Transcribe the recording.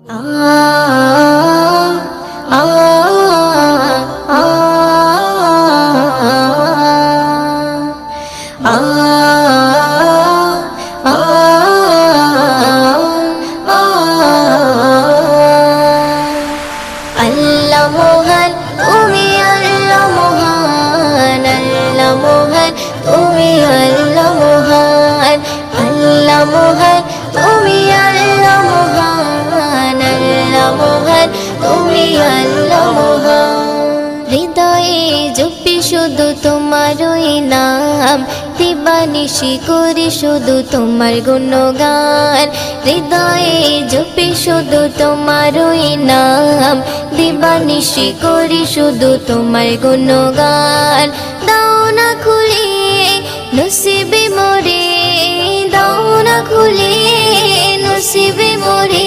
আ আ আ আল্লাহ মহান তুমি আল্লাহ মহান আল্লাহ মহান তুমি আল্লাহ মহান আল্লাহ মহান তুমি আল্লাহ মহান আল্লাহ মহান তুমি আল্লাহ মহান হৃদয়ে জপি শুধু তোমারই নাম দিবানিশি করি শুধু তোমার গুণগান হৃদয়ে জপি শুধু তোমারই নাম দিবানিশি করি শুধু তোমার গুণগান দাও না খুলে নসিবে মোরে দাও না খুলে নসিবে মোরে